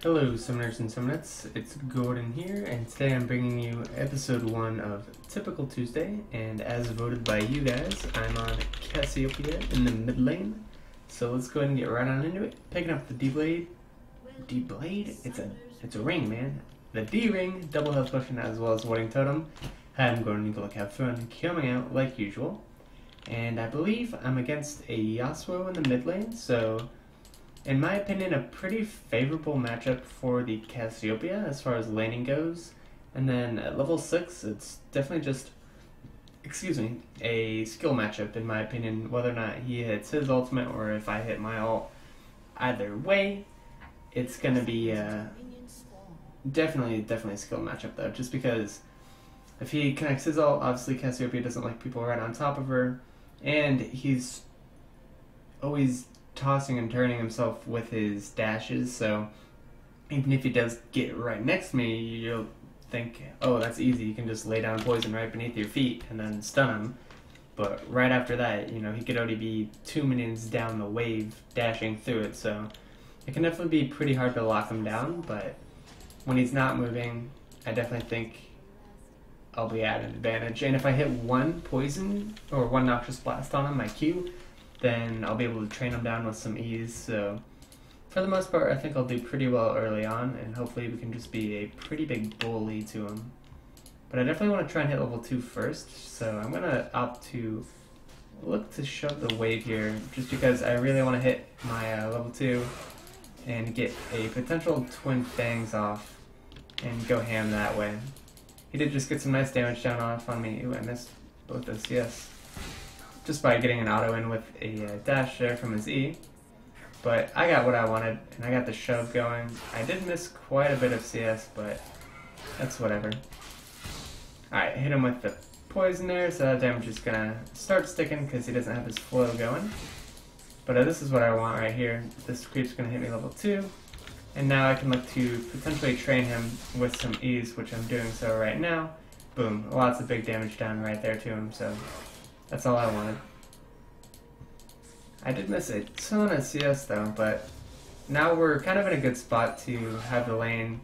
Hello Summoners and Summonettes, it's Gordon here, and today I'm bringing you episode 1 of Typical Tuesday, and as voted by you guys, I'm on Cassiopeia in the mid lane. So let's go ahead and get right on into it. Picking up the D-Blade. D-Blade? It's a ring, man. The D-Ring, double health potion as well as Warding Totem. I'm going to look have fun coming out like usual. And I believe I'm against a Yasuo in the mid lane, so in my opinion, a pretty favorable matchup for the Cassiopeia as far as laning goes. And then at level 6, it's definitely just, a skill matchup in my opinion, whether or not he hits his ultimate or if I hit my ult. Either way, it's going to be definitely a skill matchup though, just because if he connects his ult, obviously Cassiopeia doesn't like people right on top of her, and he's always tossing and turning himself with his dashes, so even if he does get right next to me, you'll think, oh, that's easy, you can just lay down poison right beneath your feet and then stun him. But right after that, you know, he could already be 2 minions down the wave dashing through it, so it can definitely be pretty hard to lock him down. But when he's not moving, I definitely think I'll be at an advantage. And if I hit one poison or one noxious blast on him, my Q, then I'll be able to train him down with some ease. So for the most part, I think I'll do pretty well early on, and hopefully we can just be a pretty big bully to him. But I definitely want to try and hit level 2 first, so I'm going to opt to look to shove the wave here, just because I really want to hit my level 2 and get a potential Twin Fangs off and go ham that way. He did just get some nice damage down off on me. Ooh, I missed both those CS. Just by getting an auto in with a dash there from his E. But I got what I wanted, and I got the shove going. I did miss quite a bit of CS, but that's whatever. Alright, hit him with the poison there, so that damage is gonna start sticking because he doesn't have his flow going. But this is what I want right here. This creep's gonna hit me level 2, and now I can look to potentially train him with some ease, which I'm doing so right now. Boom, lots of big damage down right there to him, so that's all I wanted. I did miss a ton of CS though, but now we're kind of in a good spot to have the lane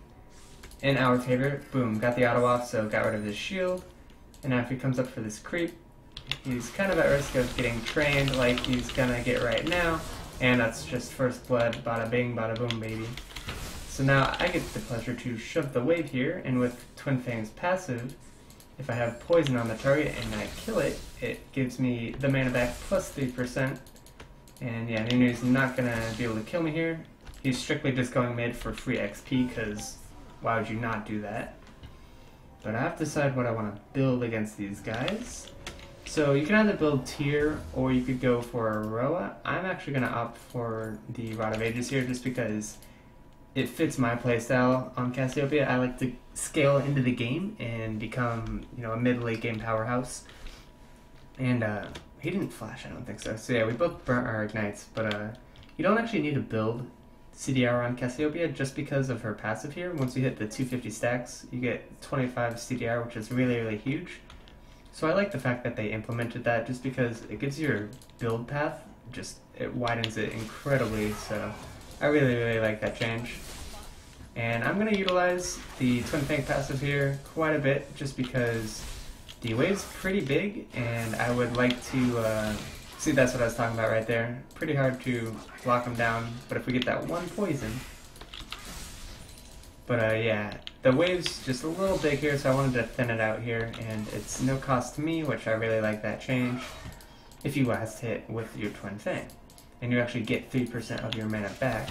in our favor. Boom, got the auto off, so got rid of his shield. And now if he comes up for this creep, he's kind of at risk of getting trained like he's gonna get right now. And that's just first blood, bada bing, bada boom, baby. So now I get the pleasure to shove the wave here, and with Twin Fang's passive, if I have poison on the target and I kill it, it gives me the mana back plus 3%. And yeah, Nunu's not going to be able to kill me here. He's strictly just going mid for free XP, because why would you not do that? But I have to decide what I want to build against these guys. So you can either build Tier, or you could go for a Roa. I'm actually going to opt for the Rod of Ages here, just because it fits my playstyle on Cassiopeia. I like to scale into the game and become, you know, a mid-late game powerhouse. And he didn't flash, I don't think so. So yeah, we both burnt our ignites, but you don't actually need to build CDR on Cassiopeia just because of her passive here. Once you hit the 250 stacks, you get 25 CDR, which is really, really huge. So I like the fact that they implemented that, just because it gives your build path, it widens it incredibly, so I really, really like that change. And I'm going to utilize the Twin Fang passive here quite a bit, just because the wave's pretty big, and I would like to, see, that's what I was talking about right there. Pretty hard to lock him down, but if we get that one poison. But yeah, the wave's just a little big here, so I wanted to thin it out here, and it's no cost to me, which I really like that change, if you last hit with your Twin Fang. And you actually get 3% of your mana back.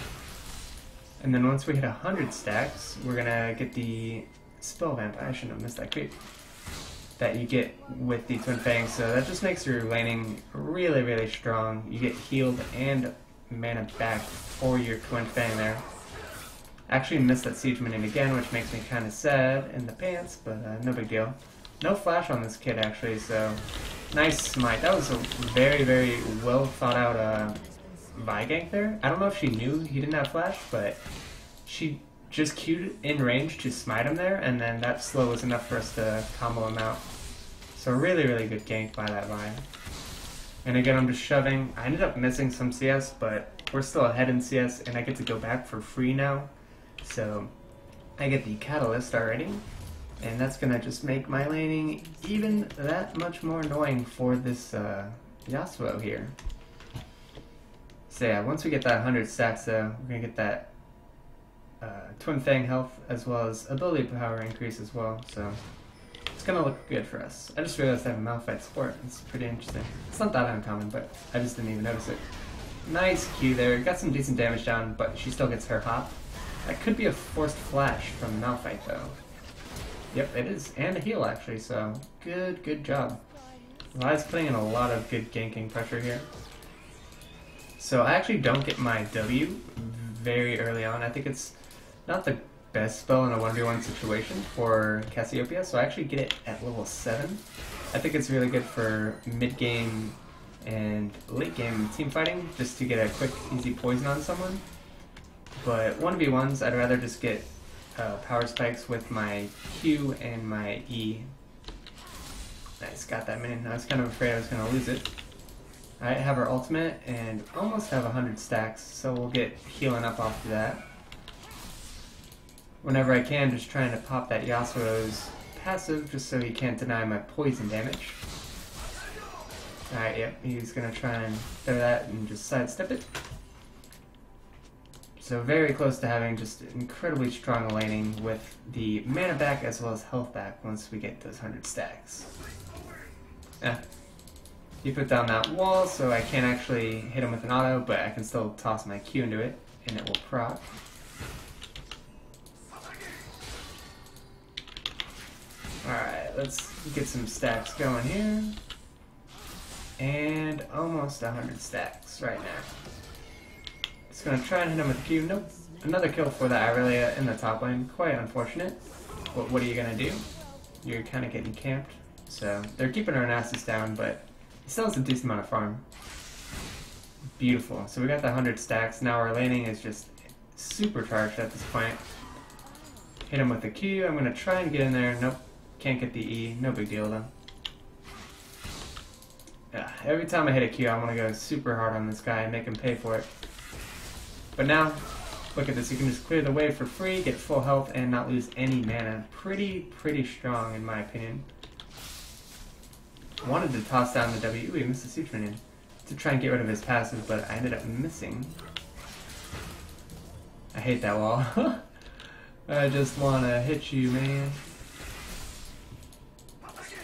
And then once we hit 100 stacks, we're gonna get the Spell Vamp. I shouldn't have missed that creep. That you get with the Twin Fangs, so that just makes your laning really, really strong. You get healed and mana back for your Twin Fang there. Actually missed that Siege Minion again, which makes me kind of sad in the pants, but no big deal. No flash on this kid actually, so nice smite. That was a very, very well thought out Vi gank there. I don't know if she knew he didn't have flash, but she just queued in range to smite him there, and then that slow was enough for us to combo him out. So really, really good gank by that Vi. And again, I'm just shoving. I ended up missing some CS, but we're still ahead in CS, and I get to go back for free now. So I get the Catalyst already, and that's gonna just make my laning even that much more annoying for this Yasuo here. So yeah, once we get that 100 stacks though, we're gonna get that Twin Fang health as well as ability power increase as well, so it's gonna look good for us. I just realized I have a Malphite support. It's pretty interesting. It's not that uncommon, but I just didn't even notice it. Nice Q there. Got some decent damage down, but she still gets her hop. That could be a forced flash from Malphite though. Yep, it is. And a heal actually, so good job. Vi's putting in a lot of good ganking pressure here. So I actually don't get my W very early on. I think it's not the best spell in a 1v1 situation for Cassiopeia, so I actually get it at level 7. I think it's really good for mid-game and late-game team fighting, just to get a quick, easy poison on someone. But 1v1s, I'd rather just get power spikes with my Q and my E. Nice, got that minion. I was kind of afraid I was going to lose it. I have our ultimate and almost have 100 stacks, so we'll get healing up off of that. Whenever I can, just trying to pop that Yasuo's passive just so he can't deny my poison damage. Alright, yep, he's gonna try and throw that and just sidestep it. So very close to having just incredibly strong laning with the mana back as well as health back once we get those 100 stacks. He put down that wall, so I can't actually hit him with an auto, but I can still toss my Q into it, and it will proc. Alright, let's get some stacks going here. And almost 100 stacks right now. Just gonna try and hit him with a Q. Nope. Another kill for the Irelia in the top lane. Quite unfortunate. But what are you gonna do? You're kind of getting camped. So they're keeping our asses down, but he still has a decent amount of farm. Beautiful. So we got the 100 stacks. Now our laning is just supercharged at this point. Hit him with the Q. I'm gonna try and get in there. Nope. Can't get the E. No big deal though. Yeah, every time I hit a Q, I want to go super hard on this guy and make him pay for it. But now, look at this. You can just clear the way for free, get full health, and not lose any mana. Pretty strong in my opinion. Wanted to toss down the W. Ooh, he missed the Siege Minion to try and get rid of his passive, but I ended up missing. I hate that wall. I just want to hit you, man.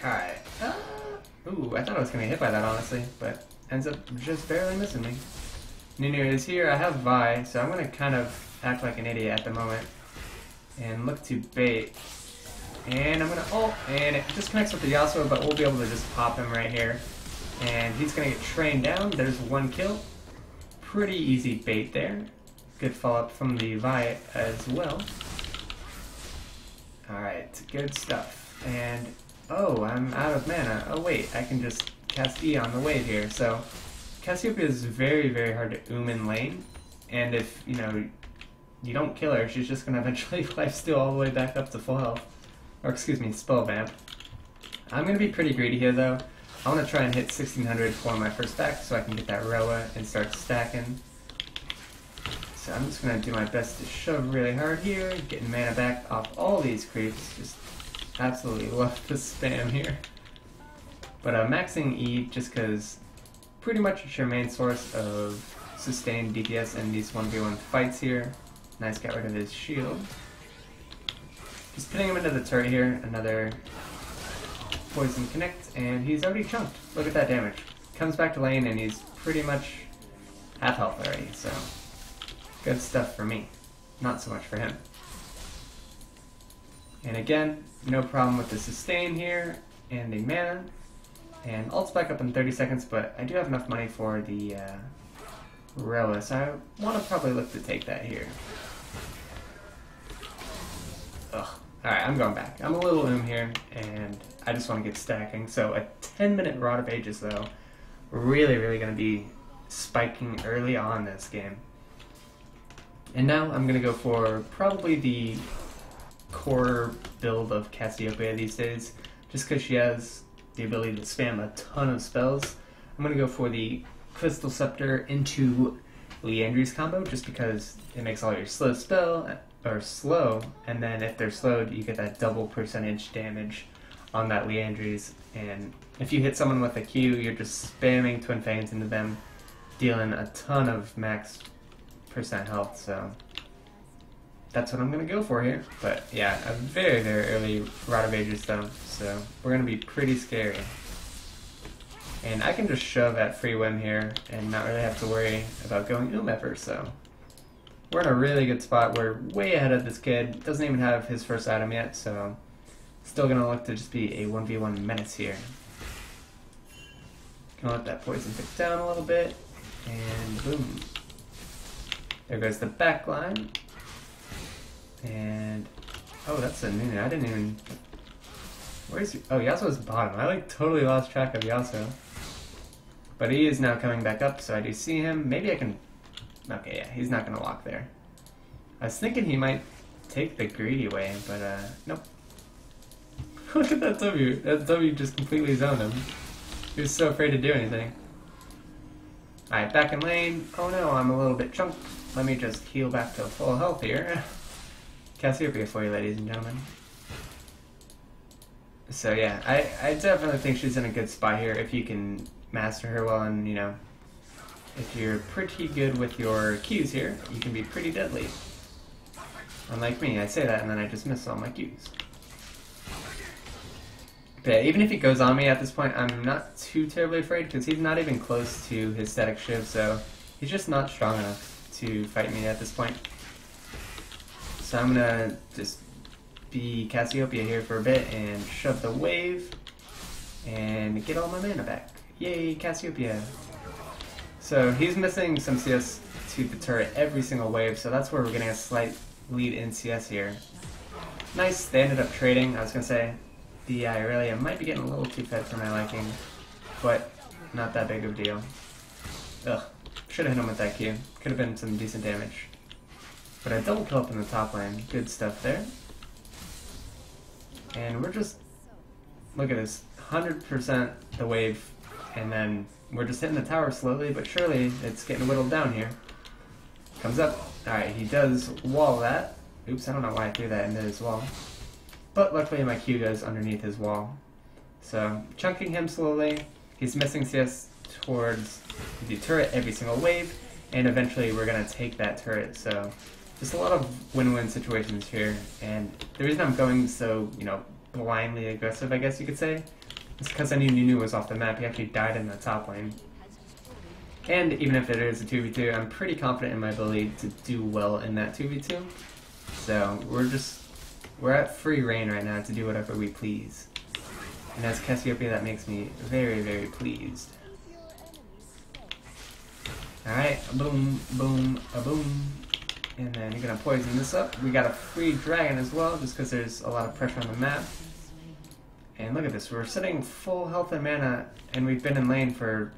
Alright. Ooh, I thought I was going to get hit by that, honestly, but ends up just barely missing me. Nunu is here. I have Vi, so I'm going to kind of act like an idiot at the moment and look to bait. And I'm going to ult, and it just connects with the Yasuo, but we'll be able to just pop him right here. And he's going to get trained down. There's one kill. Pretty easy bait there. Good follow-up from the Vi as well. Alright, good stuff. And oh, I'm out of mana. Oh wait, I can just cast E on the wave here. So Cassiopeia is very hard to in lane, and if you don't kill her, she's just gonna eventually lifesteal all the way back up to full health. Or excuse me, spell vamp. I'm gonna be pretty greedy here though. I want to try and hit 1600 for my first stack so I can get that Roa and start stacking. So I'm just gonna do my best to shove really hard here, getting mana back off all these creeps. Just absolutely love the spam here. But maxing E just because pretty much it's your main source of sustained DPS in these 1v1 fights here. Nice, got rid of his shield. Just putting him into the turret here, another poison connect, and he's already chunked. Look at that damage. Comes back to lane and he's pretty much half health already, so good stuff for me. Not so much for him. And again, no problem with the sustain here and the mana. And ult's back up in 30 seconds, but I do have enough money for the Roa, so I want to probably look to take that here. Ugh. Alright, I'm going back. I'm a little here, and I just want to get stacking. So a 10-minute Rod of Ages, though, really going to be spiking early on this game. And now I'm going to go for probably the core build of Cassiopeia these days, just because she has the ability to spam a ton of spells. I'm going to go for the Crystal Scepter into Leandry's combo, just because it makes all your slow spell or slow, and then if they're slowed, you get that double percentage damage on that Leandries. And if you hit someone with a Q, you're just spamming Twin Fangs into them, dealing a ton of max percent health. So that's what I'm gonna go for here. But yeah, a very, very early Rod of Ages though, so we're gonna be pretty scary. And I can just shove at free whim here and not really have to worry about going ever, so we're in a really good spot. We're way ahead of this kid. Doesn't even have his first item yet, so still gonna look to just be a 1v1 menace here. Gonna let that poison tick down a little bit, and boom. There goes the back line. And oh, that's a Nunu. I didn't even. Where's oh, Yasuo's bottom. I like totally lost track of Yasuo. But he is now coming back up, so I do see him. Maybe I can. Okay, yeah, he's not gonna walk there. I was thinking he might take the greedy way, but nope. Look at that W. That W just completely zoned him. He was so afraid to do anything. Alright, back in lane. Oh no, I'm a little bit chunked. Let me just heal back to full health here. Cassiopeia for you, ladies and gentlemen. So yeah, I definitely think she's in a good spot here if you can master her well, and you know, if you're pretty good with your Qs here, you can be pretty deadly. Unlike me, I say that and then I just miss all my Qs. But yeah, even if he goes on me at this point, I'm not too terribly afraid because he's not even close to his static shiv, so he's just not strong enough to fight me at this point. So I'm gonna just be Cassiopeia here for a bit and shove the wave and get all my mana back. Yay, Cassiopeia! So he's missing some CS to the turret every single wave, so that's where we're getting a slight lead in CS here. Nice, they ended up trading. I was gonna say the Irelia might be getting a little too fed for my liking, but not that big of a deal. Ugh, should have hit him with that Q. Could have been some decent damage. But I double kill up in the top lane. Good stuff there. And we're just, look at this, 100% the wave, and then we're just hitting the tower slowly, but surely it's getting whittled down here. Comes up. Alright, he does wall that. Oops, I don't know why I threw that into his wall. But luckily my Q goes underneath his wall. So, chunking him slowly. He's missing CS towards the turret every single wave, and eventually we're going to take that turret. So, just a lot of win-win situations here, and the reason I'm going so, you know, blindly aggressive, I guess you could say, is because I knew Nunu was off the map. He actually died in the top lane. And even if it is a 2v2, I'm pretty confident in my ability to do well in that 2v2. So we're at free reign right now to do whatever we please. And as Cassiopeia, that makes me very, very pleased. Alright, boom, boom, a boom. And then you're gonna poison this up. We got a free dragon as well, just because there's a lot of pressure on the map. And look at this, we're sitting full health and mana, and we've been in lane for,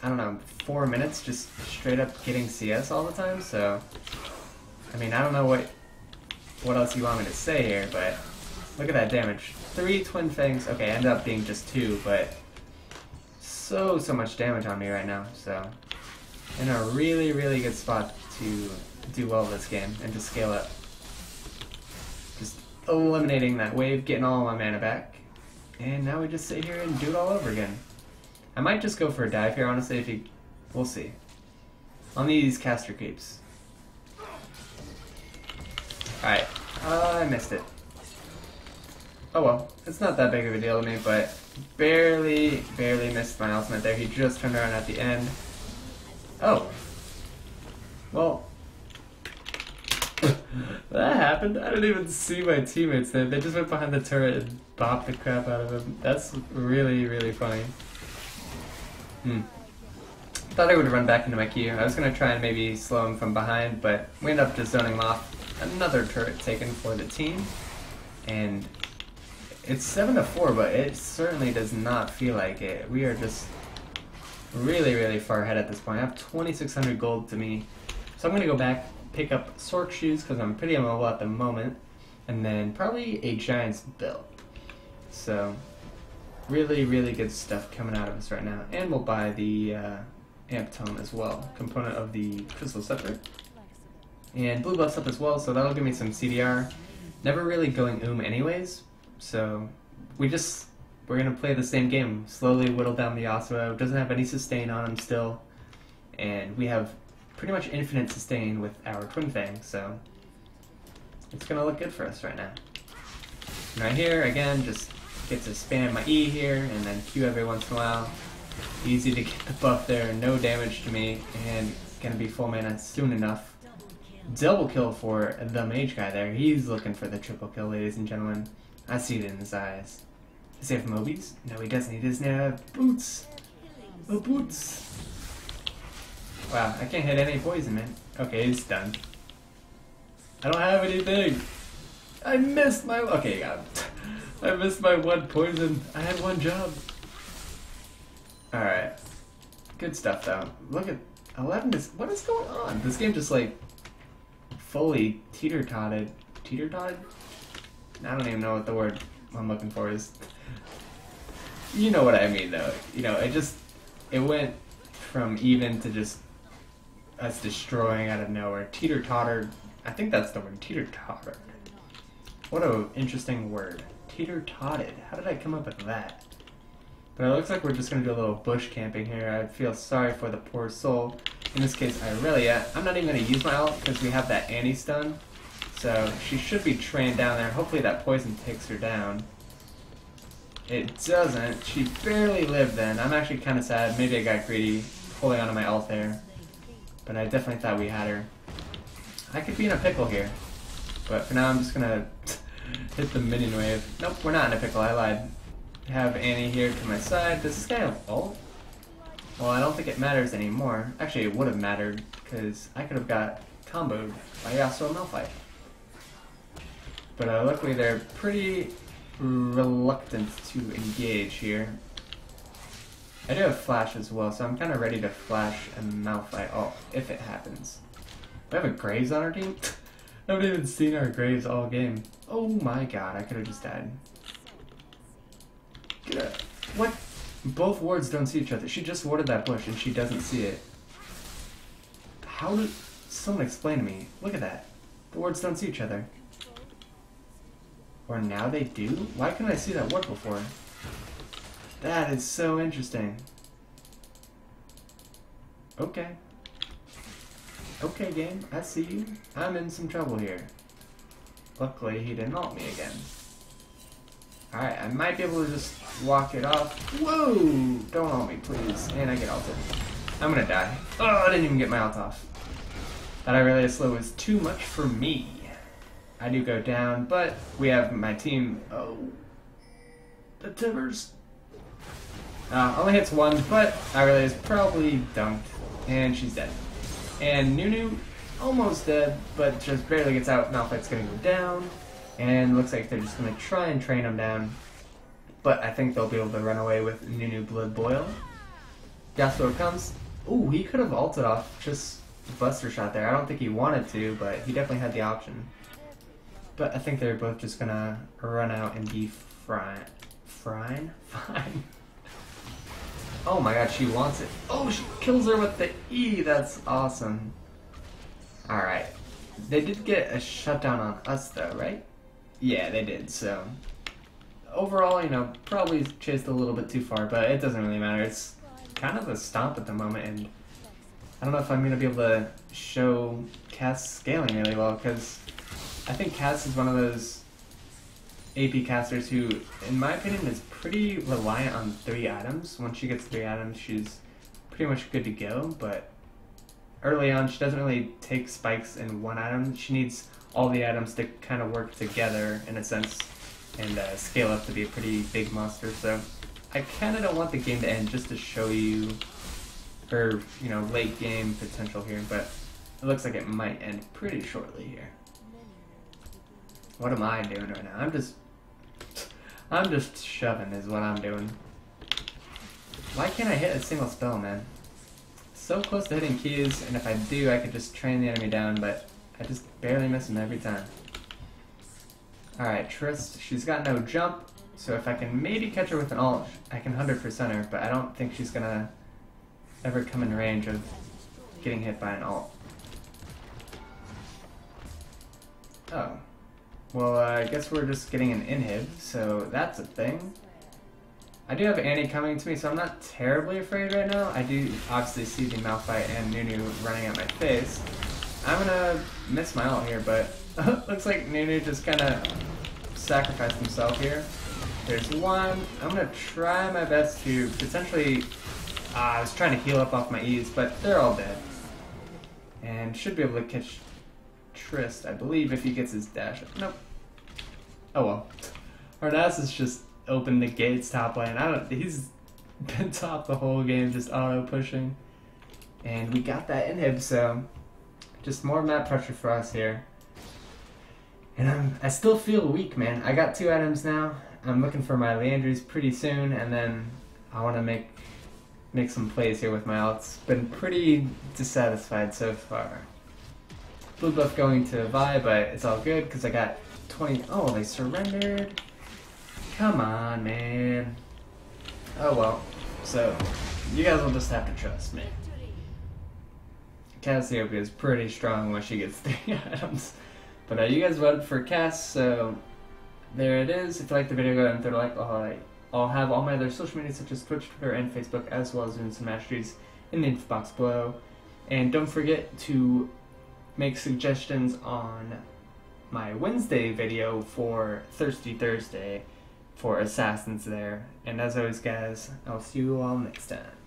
I don't know, 4 minutes, just straight up getting CS all the time. So, I mean, I don't know what else you want me to say here, but look at that damage. 3 Twin Fangs. Okay, ended up being just 2, but so much damage on me right now. So, in a really, really good spot to do well this game and to scale up. Just eliminating that wave, getting all my mana back, and now we just sit here and do it all over again. I might just go for a dive here, honestly, if he... we'll see. On these caster creeps. Alright, I missed it. Oh well, it's not that big of a deal to me, but barely missed my ultimate there. He just turned around at the end. Oh. Well, that happened. I didn't even see my teammates there. They just went behind the turret and bopped the crap out of him. That's really, really funny. Thought I would run back into my Q. I was going to try and maybe slow him from behind, but we ended up just zoning him off. Another turret taken for the team. And it's 7-4, but it certainly does not feel like it. We are just really, really far ahead at this point. I have 2,600 gold to me. So I'm going to go back, pick up Sork Shoes, because I'm pretty immobile at the moment. And then probably a Giant's Belt. So, really, really good stuff coming out of us right now. And we'll buy the Amp Tome as well, component of the Crystal Scepter. And blue buffs up as well, so that'll give me some CDR. Never really going anyways, so we're gonna play the same game. Slowly whittle down the Yasuo. Doesn't have any sustain on him still, and we have pretty much infinite sustain with our Twin Fang, so it's gonna look good for us right now. And right here, again, just get to spam my E here, and then Q every once in a while. Easy to get the buff there, no damage to me, and gonna be full mana soon enough. Double kill for the mage guy there. He's looking for the triple kill, ladies and gentlemen. I see it in his eyes. Does he have Mobies? No, he doesn't. He doesn't have boots. Oh, boots. Wow, I can't hit any poison, man. Okay, he's done. I don't have anything. I missed my... Okay, got him. I missed my one poison. I had one job. Alright. Good stuff, though. Look at 11. What is going on? This game just, like, fully teeter-totted. Teeter-totted? I don't even know what the word I'm looking for is. You know what I mean, though. You know, it went from even to just us destroying out of nowhere. Teeter-tottered. I think that's the word. Teeter-tottered. What an interesting word. Teeter-totted. How did I come up with that? But it looks like we're just going to do a little bush camping here. I feel sorry for the poor soul. In this case, Irelia. I'm not even going to use my ult because we have that anti-stun. So she should be trained down there. Hopefully that poison takes her down. It doesn't. She barely lived then. I'm actually kind of sad. Maybe I got greedy holding onto my ult there. But I definitely thought we had her. I could be in a pickle here. But for now, I'm just going to hit the minion wave. Nope, we're not in a pickle. I lied. Have Annie here to my side. Does this guy have ult? Well, I don't think it matters anymore. Actually, it would have mattered, because I could have got comboed by Yasuo and Malphite. But luckily they're pretty reluctant to engage here. I do have flash as well, so I'm kind of ready to flash and Malphite ult if it happens. Do I have a Graves on our team? I haven't even seen our Graves all game. Oh my god, I could have just died. What? Both wards don't see each other. She just warded that bush and she doesn't see it. How did... Someone explain to me. Look at that. The wards don't see each other. Or now they do? Why couldn't I see that ward before? That is so interesting. Okay. Okay, game. I see you. I'm in some trouble here. Luckily, he didn't ult me again. Alright, I might be able to just walk it off. Whoa! Don't ult me, please. And I get ulted. I'm gonna die. Oh, I didn't even get my ult off. That Irelia slow is too much for me. I do go down, but we have my team. Oh. The Timbers. Only hits one, but Irelia is probably dunked. And she's dead. And Nunu, almost dead, but just barely gets out. Malphite's gonna go down. And looks like they're just going to try and train him down. But I think they'll be able to run away with Nunu Blood Boil. Yasuo comes. Ooh, he could have ulted off just Buster Shot there. I don't think he wanted to, but he definitely had the option. But I think they're both just going to run out and be fine. Oh my god, she wants it. Oh, she kills her with the E. That's awesome. Alright. They did get a shutdown on us though, right? Yeah, they did, so... Overall, you know, probably chased a little bit too far, but it doesn't really matter. It's kind of a stomp at the moment, and I don't know if I'm going to be able to show Cass scaling really well, because I think Cass is one of those AP casters who, in my opinion, is pretty reliant on 3 items. Once she gets 3 items, she's pretty much good to go, but early on, she doesn't really take spikes in 1 item. She needs all the items to kind of work together, in a sense, and scale up to be a pretty big monster. So I kind of don't want the game to end just to show you her, you know, late game potential here, but it looks like it might end pretty shortly here. What am I doing right now? I'm just shoving is what I'm doing. Why can't I hit a single spell, man? So close to hitting keys, and if I do, I could just train the enemy down, but I just barely miss him every time. Alright, Triss, she's got no jump, so if I can maybe catch her with an ult, I can 100% her, but I don't think she's gonna ever come in range of getting hit by an ult. Oh. Well, I guess we're just getting an inhib, so that's a thing. I do have Annie coming to me, so I'm not terribly afraid right now. I do obviously see the Malphite and Nunu running at my face. I'm gonna miss my ult here, but looks like Nunu just kind of sacrificed himself here. There's one. I'm gonna try my best to potentially... I was trying to heal up off my E's, but they're all dead. And should be able to catch Trist, I believe, if he gets his dash. Nope. Oh well. Arnas has just opened the gates top lane. He's been top the whole game, just auto pushing. And we got that inhib, so just more map pressure for us here. And I still feel weak, man. I got 2 items now. I'm looking for my Leandries pretty soon, and then I want to make some plays here with my ults. Been pretty dissatisfied so far. Blue buff going to Vi, but it's all good because I got 20. Oh, they surrendered. Come on, man. Oh well. So you guys will just have to trust me. Cassiopeia is pretty strong when she gets 3 items. But you guys voted for Cass, so there it is. If you liked the video, go ahead and throw a like. I'll have all my other social media such as Twitch, Twitter, and Facebook, as well as doing some Masteries in the info box below. And don't forget to make suggestions on my Wednesday video for Thirsty Thursday for Assassins there. And as always, guys, I'll see you all next time.